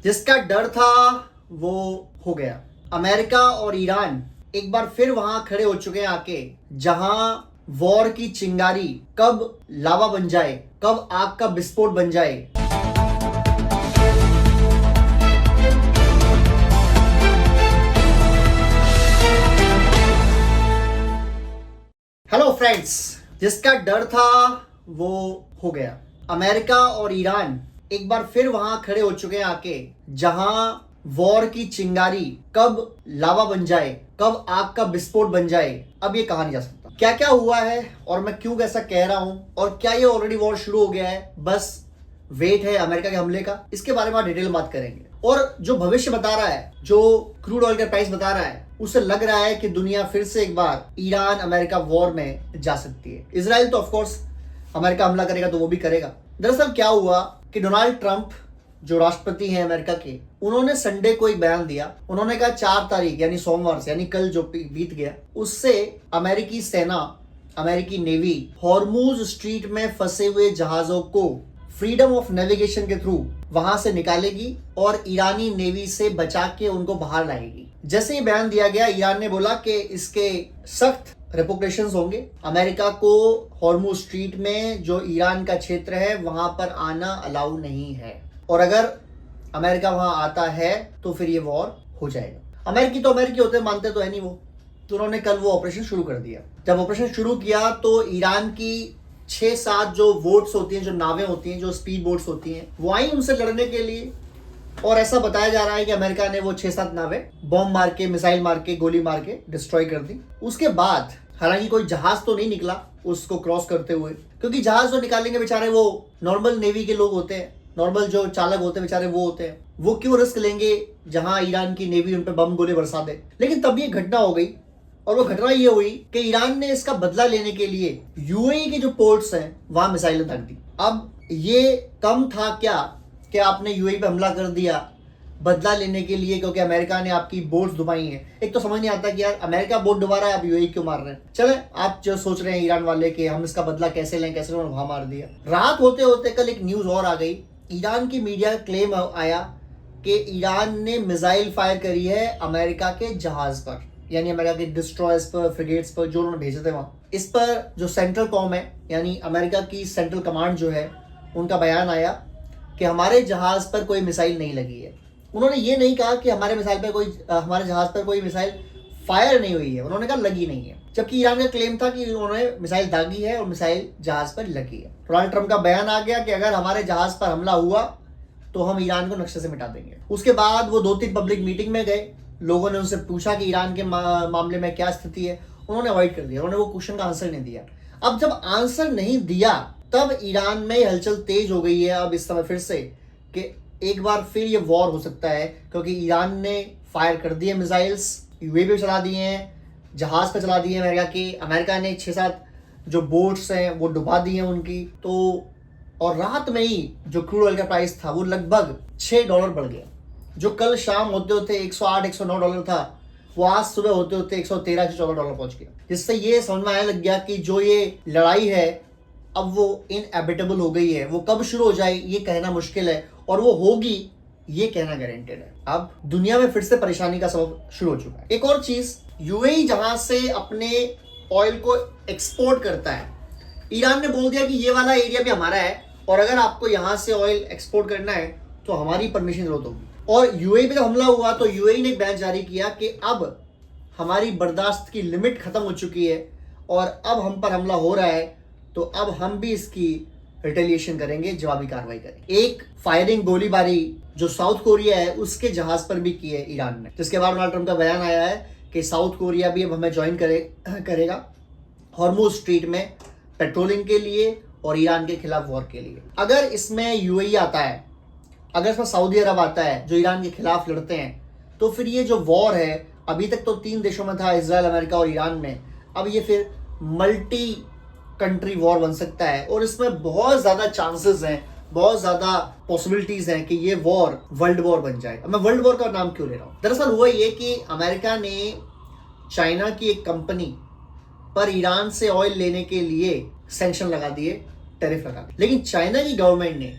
जिसका डर था वो हो गया। अमेरिका और ईरान एक बार फिर वहां खड़े हो चुके हैं आके, जहां वॉर की चिंगारी कब लावा बन जाए, कब आग का विस्फोट बन जाए। हेलो फ्रेंड्स, जिसका डर था वो हो गया। अमेरिका और ईरान एक बार फिर वहां खड़े हो चुके हैं आके, जहां वॉर की चिंगारी कब लावा बन जाए, कब आग का विस्फोट बन जाए, अब ये कहा नहीं जा सकता। क्या क्या हुआ है और मैं क्यों ऐसा कह रहा हूं, और क्या ये ऑलरेडी वॉर शुरू हो गया है, बस वेट है अमेरिका के हमले का, इसके बारे में डिटेल बात करेंगे। और जो भविष्य बता रहा है, जो क्रूड ऑयल का प्राइस बता रहा है, उसे लग रहा है कि दुनिया फिर से एक बार ईरान अमेरिका वॉर में जा सकती है। इजराइल तो ऑफ कोर्स अमेरिका हमला करेगा तो वो भी करेगा। दरअसल क्या हुआ कि डोनाल्ड ट्रंप जो राष्ट्रपति हैं अमेरिका के, उन्होंने संडे को एक बयान दिया। उन्होंने कहा 4 तारीख यानी सोमवार से, यानी कल जो बीत गया, उससे अमेरिकी सेना, अमेरिकी नेवी हॉर्मूज स्ट्रीट में फंसे हुए जहाजों को फ्रीडम ऑफ नेविगेशन के थ्रू वहां से निकालेगी और ईरानी नेवी से बचा के उनको बाहर लाएगी। जैसे ही बयान दिया गया, ईरान ने बोला कि इसके सख्त रेपोक्रेशंस होंगे। अमेरिका को हॉर्मूज स्ट्रीट में जो ईरान का क्षेत्र है वहां पर आना अलाउ नहीं है, और अगर अमेरिका वहां आता है तो फिर ये वॉर हो जाएगा। अमेरिकी तो अमेरिकी होते हैं, मानते तो है नहीं वो। तो उन्होंने कल वो ऑपरेशन शुरू कर दिया। जब ऑपरेशन शुरू किया तो ईरान की 6-7 जो बोट्स होती हैं, जो नावें होती हैं, जो स्पीड बोट्स होती हैं, वो आई उनसे लड़ने के लिए। और ऐसा बताया जा रहा है कि अमेरिका ने वो 6-7 नावें बॉम्ब मार के, मिसाइल मार के, गोली मार के डिस्ट्रॉय कर दी। उसके बाद हालांकि कोई जहाज तो नहीं निकला उसको क्रॉस करते हुए, क्योंकि जहाज जो निकालेंगे बेचारे वो नॉर्मल नेवी के लोग होते हैं, नॉर्मल जो चालक होते हैं बेचारे वो होते हैं। वो क्यों रिस्क लेंगे जहां ईरान की नेवी उन पर बम गोले बरसा दे। लेकिन तब ये घटना हो गई, और वो घटना ये हुई कि ईरान ने इसका बदला लेने के लिए यूएई के जो पोर्ट्स हैं वहां मिसाइलें दाग दी। अब ये कम था क्या कि आपने यूएई पे हमला कर दिया बदला लेने के लिए, क्योंकि अमेरिका ने आपकी बोट्स डुबाई हैं। एक तो समझ नहीं आता कि यार अमेरिका बोट डुबा रहा है, आप यूएई क्यों मार रहे हैं। चले, आप जो सोच रहे हैं ईरान वाले कि हम इसका बदला कैसे लें, कैसे उन्होंने वहां मार दिया। रात होते होते कल एक न्यूज और आ गई। ईरान की मीडिया क्लेम आया कि ईरान ने मिसाइल फायर करी है अमेरिका के जहाज पर, यानी अमेरिका के डिस्ट्रॉयर्स पर, फ्रिगेट्स पर, जो उन्होंने भेजे थे वहां। इस पर जो सेंट्रल कॉम है, यानी अमेरिका की सेंट्रल कमांड जो है, उनका बयान आया कि हमारे जहाज पर कोई मिसाइल नहीं लगी है। उन्होंने ये नहीं कहा कि हमारे जहाज पर कोई मिसाइल फायर नहीं हुई है, उन्होंने कहा लगी नहीं है। जबकि ईरान का क्लेम था कि उन्होंने मिसाइल दागी है और मिसाइल जहाज पर लगी है। डोनाल्ड ट्रंप का बयान आ गया कि अगर हमारे जहाज पर हमला हुआ तो हम ईरान को नक्शे से मिटा देंगे। उसके बाद वो 2-3 पब्लिक मीटिंग में गए। लोगों ने उनसे पूछा कि ईरान के मामले में क्या स्थिति है, उन्होंने अवॉइड कर दिया, उन्होंने वो क्वेश्चन का आंसर नहीं दिया। अब जब आंसर नहीं दिया तब ईरान में हलचल तेज हो गई है अब इस समय फिर से, कि एक बार फिर ये वॉर हो सकता है, क्योंकि ईरान ने फायर कर दिए मिसाइल्स, यूएई पे चला दिए हैं, जहाज पे चला दिए अमेरिका के। अमेरिका ने 6-7 जो बोट्स हैं वो डुबा दी हैं उनकी। तो और रात में ही जो क्रूड ऑयल का प्राइस था वो लगभग $6 बढ़ गया। जो कल शाम होते होते $108-109 था, वो आज सुबह होते होते $113-114 पहुंच गया। जिससे ये समझ में आने लग गया कि जो ये लड़ाई है अब वो इनएबिटेबल हो गई है। वो कब शुरू हो जाए ये कहना मुश्किल है, और वो होगी ये कहना गारंटेड है। अब दुनिया में फिर से परेशानी का सबब शुरू हो चुका है। एक और चीज, यूएई जहां से अपने ऑयल को एक्सपोर्ट करता है, ईरान ने बोल दिया कि ये वाला एरिया भी हमारा है, और अगर आपको यहां से ऑयल एक्सपोर्ट करना है तो हमारी परमिशन जरूरत होगी। और यूएई पे जब हमला हुआ तो यूएई ने एक बयान जारी किया कि अब हमारी बर्दाश्त की लिमिट खत्म हो चुकी है, और अब हम पर हमला हो रहा है तो अब हम भी इसकी रिटेलिएशन करेंगे, जवाबी कार्रवाई करेंगे। एक फायरिंग, गोलीबारी जो साउथ कोरिया है उसके जहाज पर भी की है ईरान ने, जिसके बाद डोनाल्ड ट्रंप का बयान आया है कि साउथ कोरिया भी अब हमें ज्वाइन करेगा हॉर्मूज स्ट्रीट में पेट्रोलिंग के लिए और ईरान के खिलाफ वॉर के लिए। अगर इसमें यूएई आता है, अगर इसमें सऊदी अरब आता है जो ईरान के खिलाफ लड़ते हैं, तो फिर ये जो वॉर है, अभी तक तो 3 देशों में था, इजराइल, अमेरिका और ईरान में, अब ये फिर मल्टी कंट्री वॉर बन सकता है। और इसमें बहुत ज्यादा चांसेस हैं, बहुत ज्यादा पॉसिबिलिटीज हैं कि ये वॉर वर्ल्ड वॉर बन जाए। अब मैं वर्ल्ड वॉर का नाम क्यों ले रहा हूं, दरअसल हुआ ये कि अमेरिका ने चाइना की एक कंपनी पर ईरान से ऑयल लेने के लिए सैंक्शन लगा दिए, टैरिफ लगा दिए। लेकिन चाइना की गवर्नमेंट ने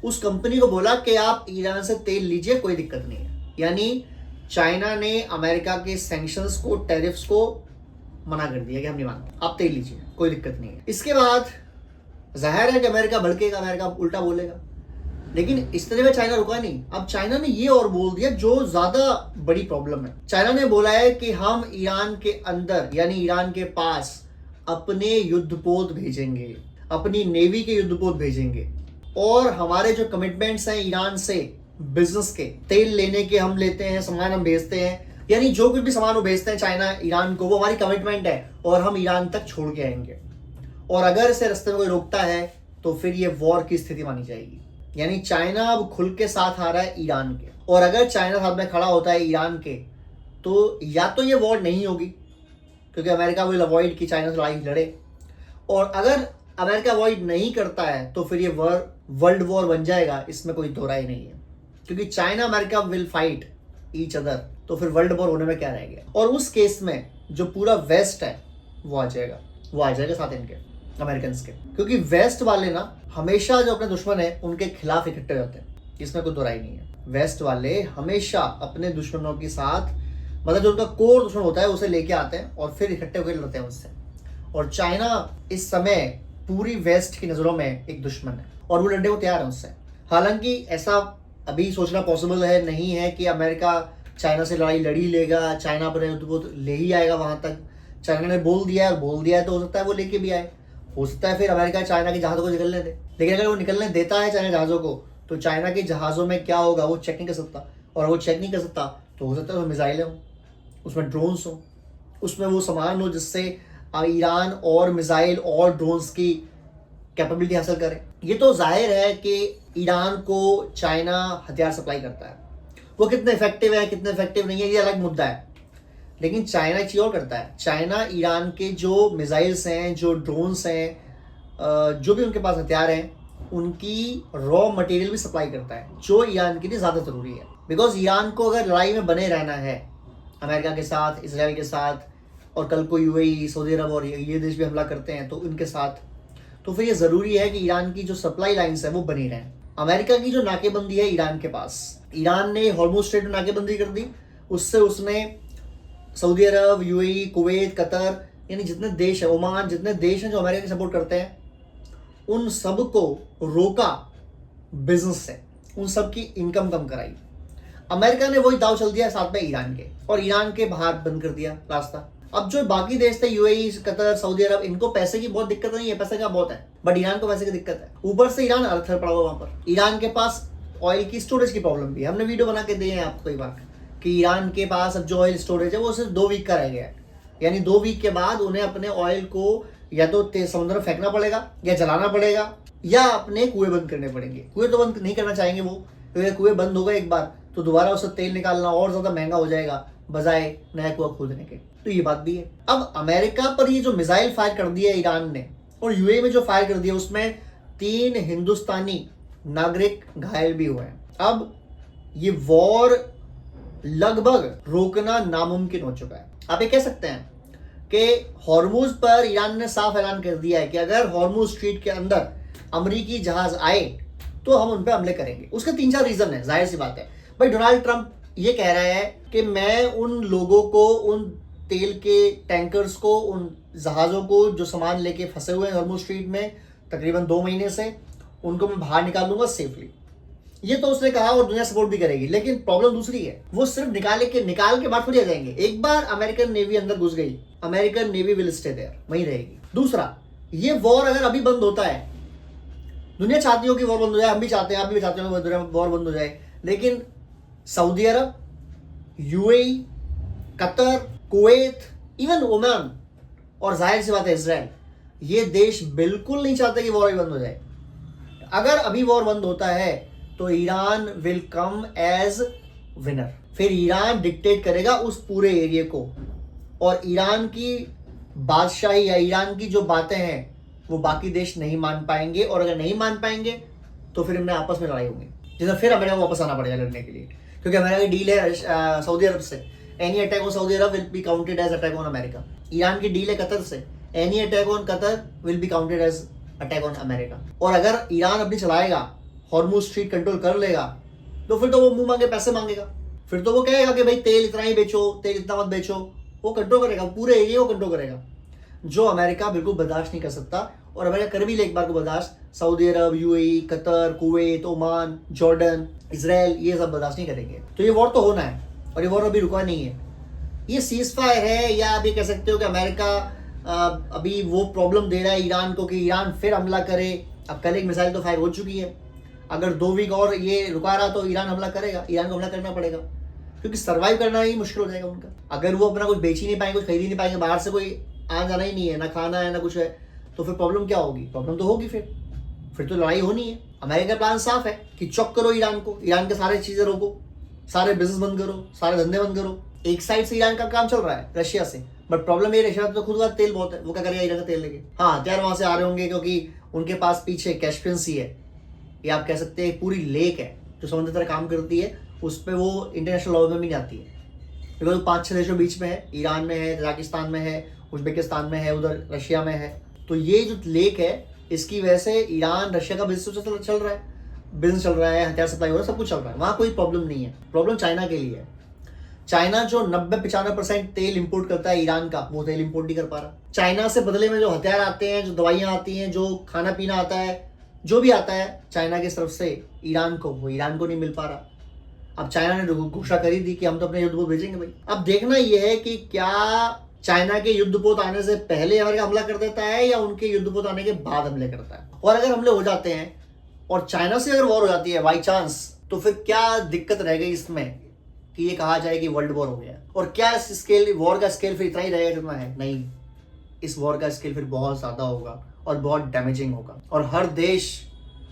उस कंपनी को बोला कि आप ईरान से तेल लीजिए, कोई दिक्कत नहीं है। यानी चाइना ने अमेरिका के सैंक्शंस को, टैरिफ्स को मना कर दिया कि हम नहीं मानते, आप तेल लीजिए, कोई दिक्कत नहीं है। इसके बाद जाहिर है कि अमेरिका भड़केगा, अमेरिका उल्टा बोलेगा, लेकिन इस तरह में चाइना रुका नहीं। अब चाइना ने ये और बोल दिया जो ज्यादा बड़ी प्रॉब्लम है। चाइना ने बोला है कि हम ईरान के अंदर यानी ईरान के पास अपने युद्धपोत भेजेंगे, अपनी नेवी के युद्धपोत भेजेंगे, और हमारे जो कमिटमेंट्स हैं ईरान से बिजनेस के, तेल लेने के हम लेते हैं, सामान हम भेजते हैं, यानी जो कुछ भी सामान वो भेजते हैं चाइना ईरान को, वो हमारी कमिटमेंट है और हम ईरान तक छोड़ के आएंगे। और अगर इसे रास्ते में कोई रोकता है तो फिर ये वॉर की स्थिति मानी जाएगी। यानी चाइना अब खुल के साथ आ रहा है ईरान के, और अगर चाइना साथ में खड़ा होता है ईरान के, तो या तो ये वॉर नहीं होगी क्योंकि अमेरिका विल अवॉइड कि चाइना से लड़ाई लड़े, और अगर अमेरिका अवॉइड नहीं करता है तो फिर ये वर्ल्ड वॉर बन जाएगा, इसमें कोई दो राय नहीं है। क्योंकि China America will fight each other, तो फिर वर्ल्ड वॉर होने में क्या रह गया। और उस केस में जो पूरा वेस्ट है वो आ जाएगा साथ इनके, अमेरिकन के, क्योंकि वेस्ट वाले ना हमेशा जो अपने दुश्मन है उनके खिलाफ इकट्ठे होते हैं, इसमें कोई दो राय नहीं है। वेस्ट वाले हमेशा अपने दुश्मनों के साथ, मतलब जो उनका कोर दुश्मन होता है उसे लेके आते हैं और फिर इकट्ठे होकर लड़ते हैं उससे। और चाइना इस समय पूरी वेस्ट की नजरों में एक दुश्मन है और वो लड़ने को तैयार है उससे। हालांकि ऐसा अभी सोचना पॉसिबल है नहीं है कि अमेरिका चाइना से लड़ाई लड़ी लेगा, चाइना पर ले ही आएगा वहां तक। चाइना ने बोल दिया है तो हो सकता है वो लेके भी आए, हो सकता है फिर अमेरिका चाइना के जहाज़ों को निकलने दे। लेकिन अगर वो निकलने देता है चाइना जहाज़ों को, तो चाइना के जहाज़ों में क्या होगा वो चेक नहीं कर सकता, और वो चेक नहीं कर सकता तो हो सकता है उसमें मिसाइलें हों, उसमें ड्रोन्स हों, उसमें वो सामान हो जिससे ईरान और मिसाइल और ड्रोन्स की कैपेबिलिटी हासिल करे। ये तो जाहिर है कि ईरान को चाइना हथियार सप्लाई करता है, वो कितने इफेक्टिव है कितने इफेक्टिव नहीं है ये अलग मुद्दा है। लेकिन चाइना एक चीज़ और करता है, चाइना ईरान के जो मिसाइल्स हैं, जो ड्रोन्स हैं, जो भी उनके पास हथियार हैं, उनकी रॉ मटेरियल भी सप्लाई करता है, जो ईरान के लिए ज़्यादा ज़रूरी है। बिकॉज ईरान को अगर लड़ाई में बने रहना है अमेरिका के साथ, इसराइल के साथ, और कल को यूएई, सऊदी अरब और ये देश भी हमला करते हैं तो उनके साथ, तो फिर ये ज़रूरी है कि ईरान की जो सप्लाई लाइन्स है वो बनी रहें। अमेरिका की जो नाकेबंदी है ईरान के पास, ईरान ने हॉर्मुज़ स्ट्रेट में नाकेबंदी कर दी, उससे उसने Saudi Arabia, UAE, Kuwait, Qatar, यानी जितने देश है, ओमान, जितने देश हैं जो अमेरिका की सपोर्ट करते हैं, उन सब को रोका बिजनेस से, उन सब की इनकम कम कराई। अमेरिका ने वही दाव चल दिया साथ में ईरान के, और ईरान के बाहर बंद कर दिया रास्ता। अब जो बाकी देश थे यूएई, कतर, सऊदी अरब, इनको पैसे की बहुत दिक्कत नहीं है, पैसे का बहुत है, बट ईरान को पैसे की दिक्कत है। ऊपर से ईरान अर्थर पड़ा हुआ वहां पर। ईरान के पास ऑयल की स्टोरेज की प्रॉब्लम भी है, हमने वीडियो बना के दिए हैं आपको कई बार कि ईरान के पास अब जो ऑयल स्टोरेज है वो सिर्फ 2 वीक का रह गया है। यानी 2 वीक के बाद उन्हें अपने ऑयल को या तो समुद्र में फेंकना पड़ेगा, या जलाना पड़ेगा, या अपने कुएं बंद करने पड़ेंगे। कुएं तो बंद नहीं करना चाहेंगे वो, क्योंकि कुएं बंद हो गए एक बार तो दोबारा उससे तेल निकालना और ज्यादा महंगा हो जाएगा बजाय नया कुआं खोदने के। तो ये बात भी है। अब अमेरिका पर ये जो मिसाइल फायर कर दिया ईरान ने, और यूएई में जो फायर कर दिया, उसमें 3 हिंदुस्तानी नागरिक घायल भी हुए हैं। अब ये वॉर लगभग रोकना नामुमकिन हो चुका है। आप ये कह सकते हैं कि हॉर्मुज पर ईरान ने साफ ऐलान कर दिया है कि अगर हॉर्मुज स्ट्रीट के अंदर अमरीकी जहाज आए तो हम उन पर हमले करेंगे। उसके 3-4 रीजन है, जाहिर सी बात है। भाई डोनाल्ड ट्रंप ये कह रहा है कि मैं उन लोगों को, उन तेल के टैंकर्स को, उन जहाज़ों को जो सामान लेके फंसे हुए हैं हॉर्मुज स्ट्रीट में तकरीबन 2 महीने से, उनको मैं बाहर निकाल लूंगा सेफली। ये तो उसने कहा और दुनिया सपोर्ट भी करेगी। लेकिन प्रॉब्लम दूसरी है, वो सिर्फ निकाल के बाद थोड़ी आ जाएंगे। एक बार अमेरिकन नेवी अंदर घुस गई, American navy will stay there, वहीं रहेगी। दूसरा, ये वॉर अगर अभी बंद होता है, दुनिया चाहती हो कि वॉर बंद हो जाए, हम भी चाहते हैं, आप भी चाहते हो वॉर बंद हो जाए, लेकिन Saudi Arabia, UAE, Qatar, Kuwait, even Oman और जाहिर सी बात है इसराइल, ये देश बिल्कुल नहीं चाहते कि वॉर बंद हो जाए। अगर अभी वॉर बंद होता है तो Iran will come as winner. फिर ईरान डिक्टेट करेगा उस पूरे एरिया को, और ईरान की बादशाही या ईरान की जो बातें हैं वो बाकी देश नहीं मान पाएंगे, और अगर नहीं मान पाएंगे तो फिर इनमें आपस में लड़ाई होगी, जिससे फिर अमेरिका को वापस आना पड़ेगा लड़ने के लिए। क्योंकि अमेरिका की डील है सऊदी अरब से, any attack on Saudi Arab will be counted as attack on America. Iran की डील है कतर से, any attack on Qatar will be counted as attack on America. और अगर ईरान अपनी चलाएगा हॉर्मुज स्ट्रीट कंट्रोल कर लेगा तो फिर तो वो मुंह मांगे पैसे मांगेगा, फिर तो वो कहेगा कि भाई तेल इतना ही बेचो, तेल इतना मत बेचो। वो कंट्रोल करेगा, पूरे एरिया को कंट्रोल करेगा, जो अमेरिका बिल्कुल बर्दाश्त नहीं कर सकता। और अमेरिका कर भी ले एक बार को बर्दाश्त, Saudi Arabia, UAE, Qatar, Kuwait, Oman, Jordan, Israel, ये सब बर्दाश्त नहीं करेंगे। तो ये वॉर तो होना है और ये वॉर अभी रुका नहीं है। ये सीज फायर है, या आप ये कह सकते हो कि अमेरिका अभी वो प्रॉब्लम दे रहा है ईरान को कि ईरान फिर हमला करे। अब कल एक मिसाइल तो फायर हो चुकी है, अगर 2 वीक और ये रुका रहा तो ईरान हमला करेगा, ईरान को हमला करना पड़ेगा, क्योंकि सर्वाइव करना ही मुश्किल हो जाएगा उनका। अगर वो अपना कुछ बेच ही नहीं पाएंगे, कुछ खरीद ही नहीं पाएंगे, बाहर से कोई आना जाना ही नहीं है, ना खाना है ना कुछ है, तो फिर प्रॉब्लम क्या होगी? प्रॉब्लम तो होगी, फिर तो लड़ाई होनी है। अमेरिका का प्लान साफ है कि चॉक करो ईरान को, ईरान के सारे चीजें रोको, सारे बिजनेस बंद करो, सारे धंधे बंद करो। एक साइड से ईरान का काम चल रहा है रशिया से, बट प्रॉब्लम ये रशिया तो खुद का तेल बहुत है, वो क्या करेगा ईरान का तेल लेके? हाँ, हथियार वहां से आ रहे होंगे क्योंकि उनके पास पीछे कैस्पियन सी है, ये आप कह सकते हैं पूरी लेक है जो समुद्र तरह काम करती है, उस पर वो इंटरनेशनल लॉ में भी नहीं आती है, क्योंकि तो 5-6 देशों बीच में है, ईरान में है, तजाकिस्तान में है, उज्बेकिस्तान में है, उधर रशिया में है। तो ये जो लेक है, इसकी वजह से ईरान रशिया का बिजनेस चल रहा है, हथियार सप्लाई हो रहा है, सब कुछ चल रहा है, वहाँ कोई प्रॉब्लम नहीं है। प्रॉब्लम चाइना के लिए है। चाइना जो 90-95% तेल इंपोर्ट करता है ईरान का, वो तेल इंपोर्ट नहीं कर पा रहा। चाइना से बदले में जो हथियार आते हैं, जो दवाइयाँ आती हैं, जो खाना पीना आता है, जो भी आता है चाइना की तरफ से ईरान को, वो ईरान को नहीं मिल पा रहा। अब चाइना ने घोषणा करी थी कि हम तो अपने युद्धपोत भेजेंगे भाई। अब देखना यह है कि क्या चाइना के युद्धपोत आने से पहले अमेरिका हमला कर देता है या उनके युद्धपोत आने के बाद हमले करता है। और अगर हमले हो जाते हैं और चाइना से अगर वॉर हो जाती है बाई चांस, तो फिर क्या दिक्कत रह गई इसमें कि ये कहा जाए कि वर्ल्ड वॉर हो गया? और क्या इस स्केल वॉर का स्केल फिर इतना ही रहेगा जितना है? नहीं, इस वॉर का स्केल फिर बहुत ज्यादा होगा और बहुत डैमेजिंग होगा, और हर देश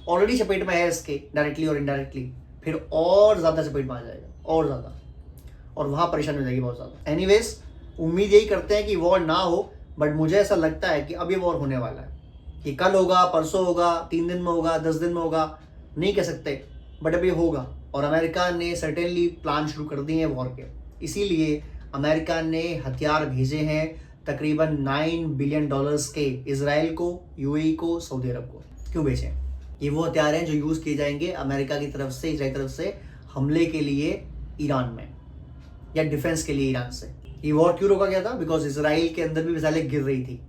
ऑलरेडी चपेट में है इसके, डायरेक्टली और इनडायरेक्टली, फिर और ज्यादा चपेट में आ जाएगा, और ज्यादा, और वहां परेशानी हो जाएगी बहुत ज्यादा। एनीवेज, उम्मीद यही करते हैं कि वॉर ना हो, बट मुझे ऐसा लगता है कि अब ये वॉर होने वाला है। कि कल होगा, परसों होगा, 3 दिन में होगा, 10 दिन में होगा, नहीं कह सकते, बट अब ये होगा। और अमेरिका ने सर्टेनली प्लान शुरू कर दिए हैं वॉर के, इसीलिए अमेरिका ने हथियार भेजे हैं तकरीबन $9 बिलियन के इजराइल को, यूएई को, सऊदी अरब को। क्यों भेजे? ये वो हथियार हैं जो यूज किए जाएंगे अमेरिका की तरफ से, इजराइल की तरफ से हमले के लिए ईरान में, या डिफेंस के लिए ईरान से। ये वॉर क्यों रोका गया था? बिकॉज इजराइल के अंदर भी मिसाइलें गिर रही थी,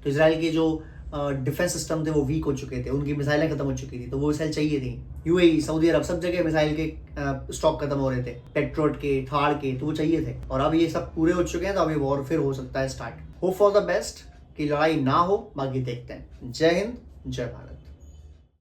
तो इजराइल के जो डिफेंस सिस्टम थे वो वीक हो चुके थे, उनकी मिसाइलें खत्म हो चुकी थी, तो वो मिसाइल चाहिए थी। यूएई, सऊदी अरब, सब जगह मिसाइल के स्टॉक खत्म हो रहे थे, पेट्रोट के, थार के, तो वो चाहिए थे। और अब ये सब पूरे हो चुके हैं, तो अब ये वॉर फिर हो सकता है start. Hope for the best कि लड़ाई ना हो, बाकी देखते हैं। जय हिंद, जय भारत।